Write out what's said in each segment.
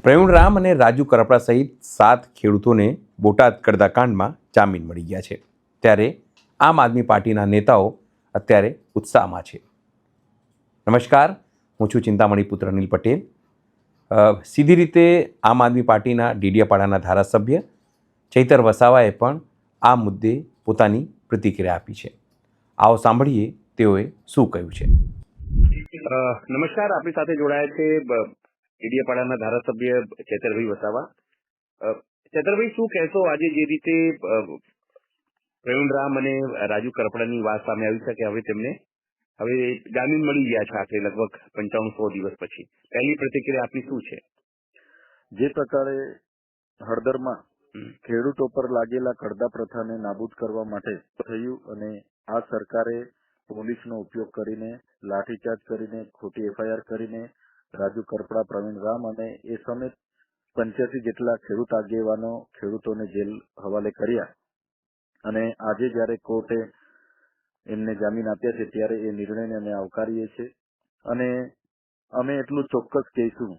પ્રવીણ રામ અને રાજુ કરપડા સહિત 7 ખેડૂતોને બોટાદ કડદાકાંડમાં જામીન મળી ગયા છે। ત્યારે આમ આદમી પાર્ટીના નેતાઓ અત્યારે ઉત્સાહમાં છે। નમસ્કાર, હું છું ચિંતામણી પુત્ર અનિલ પટેલ। સીધી રીતે આમ આદમી પાર્ટીના ડીડીયાપાડાના ધારાસભ્ય ચૈતર વસાવાએ પણ આ મુદ્દે પોતાની પ્રતિક્રિયા આપી છે। આવો સાંભળીએ તેઓએ શું કહ્યું છે। નમસ્કાર, આપણી સાથે જોડાયા છે ડીડીયાપાડાના ધારાસભ્ય ચૈતરભાઈ વસાવા। ચૈતરભાઈ, શું કહેશો, આજે જે રીતે પ્રવીણ રામ અને રાજુ કરપડાની વાત સામે આવી છે કે હવે જામીન મળી ગયા છે આખરે લગભગ 5500 દિવસ પછી, પહેલી પ્રતિક્રિયા આપની શું છે? જે પ્રકારે હળદરમાં ખેડૂતો પર લાગેલા કડદા પ્રથાને નાબૂદ કરવા માટે થયું અને આ સરકારે પોલીસનો ઉપયોગ કરીને, લાઠીચાર્જ કરીને, ખોટી એફઆઈઆર કરીને રાજુ કરપડા, પ્રવીણ રામ અને એ સમેત 85 જેટલા ખેડૂત આગેવાનો ખેડૂતોને જેલ હવાલે કર્યા અને આજે જ્યારે કોર્ટે એમને જામીન આપ્યા છે ત્યારે એ નિર્ણયને અમે આવકારીએ છીએ અને અમે એટલું ચોક્કસ કહીશું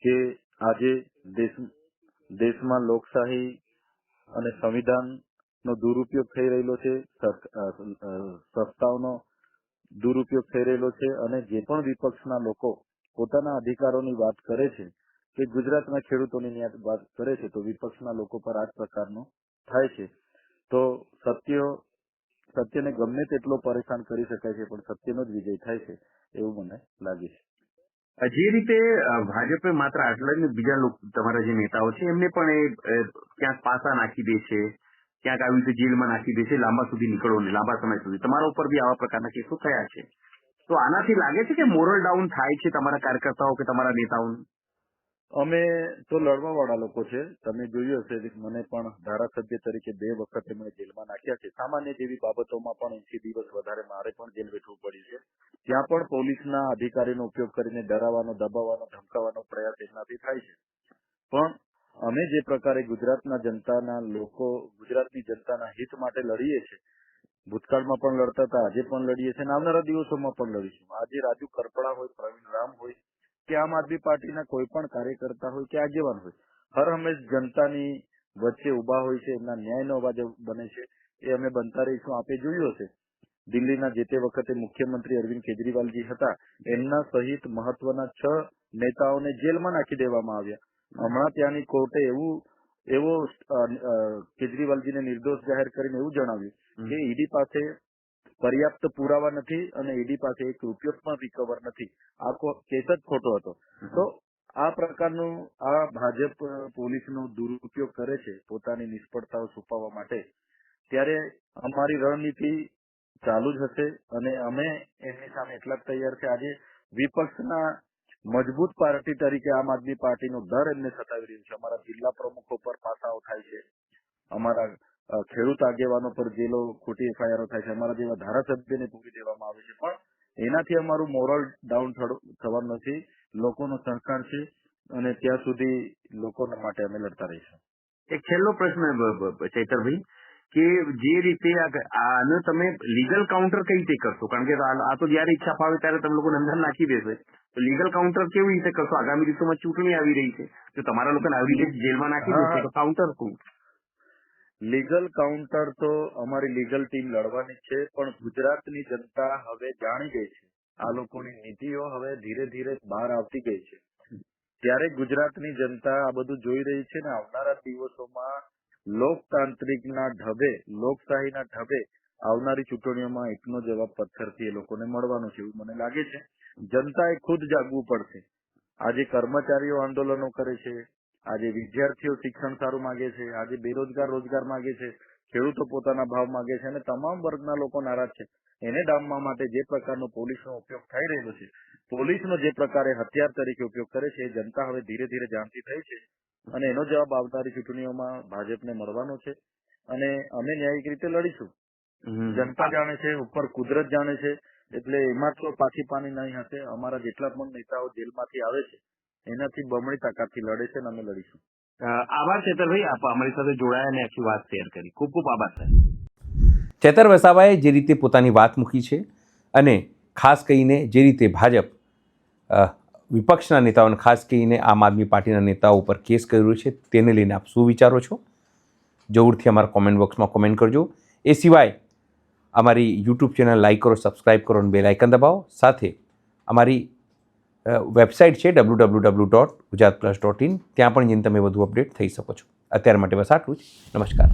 કે આજે દેશમાં લોકશાહી અને સંવિધાનનો દુરુપયોગ થઈ રહેલો છે, સંસ્થાઓનો દુરુપયોગ થઈ રહેલો છે અને જે પણ વિપક્ષના લોકો પોતાના અધિકારોની વાત કરે છે કે ગુજરાતના ખેડૂતોની વાત કરે છે તો વિપક્ષના લોકો પર આ જ પ્રકારનું થાય છે। તો સત્યને ગમે તેટલો પરેશાન કરી શકાય છે પણ સત્યનો જ વિજય થાય છે એવું મને લાગે છે। જે રીતે ભાજપે માત્ર આટલા જ બીજા લોકો, તમારા જે નેતાઓ છે એમને પણ ક્યાંક પાસા નાખી દે છે, ક્યાંક આવી રીતે જેલમાં નાખી દે છે, લાંબા સમય સુધી તમારા ઉપર બી આવા પ્રકારના કેસો થયા છે। તો આનાથી લાગે છે કે મોરલ ડાઉન થાય છે તમારા કાર્યકર્તાઓ કે તમારા નેતાઓનું? અમે તો લડવા વાળા લોકો છે। તમે જોયું હશે મને પણ ધારાસભ્ય તરીકે 2 વખત એમણે જેલમાં નાખ્યા છે। સામાન્ય જેવી બાબતોમાં પણ 80 દિવસ વધારે મારે પણ જેલ બેઠવું પડ્યું છે। ત્યાં પણ પોલીસના અધિકારીનો ઉપયોગ કરીને ડરાવવાનો, દબાવવાનો, ધમકાવવાનો પ્રયાસ એમનાથી થાય છે। પણ અમે જે પ્રકારે ગુજરાતના જનતાના લોકો, ગુજરાતની જનતાના હિત માટે લડીએ છીએ, ભૂતકાળમાં પણ લડતા હતા, આજે પણ લડીએ છીએ અને આવનારા દિવસોમાં પણ લડીશું। આજે રાજુ કરપડા હોય, પ્રવીણ રામ હોય કે આમ આદમી પાર્ટીના કોઈ પણ કાર્યકર્તા હોય કે આગેવાન હોય, હર હંમેશ જનતાની વચ્ચે ઉભા હોય છે, એમના ન્યાયનો અવાજ બને છે, એ અમે બનતા રહીશું। આપે જોયું હશે દિલ્હીના જે તે વખતે મુખ્યમંત્રી અરવિંદ કેજરીવાલજી હતા, એમના સહિત મહત્વના 6 નેતાઓને જેલમાં નાખી દેવામાં આવ્યા। હમણાં ત્યાંની કોર્ટે એવો કેજરીવાલજીને નિર્દોષ જાહેર કરીને એવું જણાવ્યું કે ઈડી પાસે પર્યાપ્ત પુરાવા નથી અને ઈડી પાસે 1 રૂપિયો પણ રિકવર નથી, આ કેસ જ ખોટો હતો। તો આ પ્રકારનું આ ભાજપ પોલીસનો દુરુપયોગ કરે છે પોતાની નિષ્ફળતાઓ છુપાવવા માટે, ત્યારે અમારી રણનીતિ ચાલુ જ હશે અને અમે એમની સામે એટલા જ તૈયાર છે। આજે વિપક્ષના મજબૂત પાર્ટી તરીકે આમ આદમી પાર્ટીનો ડર એમને સતાવી રહ્યું છે। અમારા જિલ્લા પ્રમુખો પર પાસાઓ થાય છે, અમારા ખેડૂત આગેવાનો પર જેલો, ખોટી એફઆઈઆર થાય છે, અમારા જેવા ધારાસભ્યને પૂરી દેવામાં આવે છે, પણ એનાથી અમારું મોરલ ડાઉન થવાનું નથી। લોકોનો સહકાર છે અને ત્યાં સુધી લોકોના માટે અમે લડતા રહીશું। એક છેલ્લો પ્રશ્ન ચૈતરભાઈ, કે જે રીતે આને તમે લીગલ કાઉન્ટર કઈ રીતે કરશો? કારણ કે આ તો જયારે ઈચ્છા ફાવે ત્યારે તમે લોકો અંદર નાખી દેશે, તો લીગલ કાઉન્ટર કેવી રીતે કરશો? આગામી દિવસોમાં ચૂંટણી આવી રહી છે, તો તમારા લોકોને આવી રીતે જેલમાં નાખી દેશે તો કાઉન્ટર શું? લીગલ કાઉન્ટર તો અમારી લીગલ ટીમ લડવાની છે, પણ ગુજરાતની જનતા હવે જાણી ગઈ છે, આ લોકોની નીતિઓ હવે ધીરે ધીરે બહાર આવતી ગઈ છે, ત્યારે ગુજરાતની જનતા આ બધું જોઈ રહી છે ને આવનારા દિવસોમાં લોકતાંત્રિકના ઢબે, લોકશાહીના ઢબે આવનારી ચૂંટણીઓમાં એકનો જવાબ પથ્થરથી એ લોકોને મળવાનો છે એવું મને લાગે છે। જનતાએ ખુદ જાગવું પડશે। આજે કર્મચારીઓ આંદોલનો કરે છે, આજે વિદ્યાર્થીઓ શિક્ષણ સારું માંગે છે, આજે બેરોજગાર રોજગાર માંગે છે, ખેડૂતો પોતાના ભાવ માંગે છે અને તમામ વર્ગના લોકો નારાજ છે। એને ડામવા માટે જે પ્રકારનો પોલીસનો ઉપયોગ થઈ રહ્યો છે, પોલીસનો જે પ્રકારે હથિયાર તરીકે ઉપયોગ કરે છે, એ જનતા હવે ધીરે ધીરે જાણતી થઈ છે અને એનો જવાબ આવનારી ચૂંટણીઓમાં ભાજપને મળવાનો છે અને અમે ન્યાયિક રીતે લડીશું। જનતા જાણે છે, ઉપર કુદરત જાણે છે, એટલે એમાં તો પાછી પાની નહીં હશે। અમારા જેટલા પણ નેતાઓ જેલમાંથી આવે છે એનાથી બમણી તાકાતથી લડે છે અને અમે લડીશું। આભાર ચૈતરભાઈ, આપ અમારી સાથે જોડાયા અને આખી વાત શેર કરી, ખૂબ ખૂબ આભાર સાહેબ। ચૈતર વસાવાએ જે રીતે પોતાની વાત મૂકી છે અને ખાસ કરીને જે રીતે ભાજપ વિપક્ષના નેતાઓને ખાસ કરીને આમ આદમી પાર્ટીના નેતાઓ ઉપર કેસ કર્યો છે તેને લઈને આપ શું વિચારો છો? જરૂરથી અમારા કોમેન્ટ બોક્સમાં કોમેન્ટ કરજો. એ સિવાય અમારી યુટ્યુબ ચેનલ લાઈક કરો, સબસ્ક્રાઈબ કરો અને બેલ આઇકન દબાવો. સાથે અમારી વેબસાઇટ છે www.gujaratplus.in, ત્યાં પણ જઈને તમે વધુ અપડેટ થઈ શકો છો. અત્યાર માટે બસ આટલું જ. નમસ્કાર.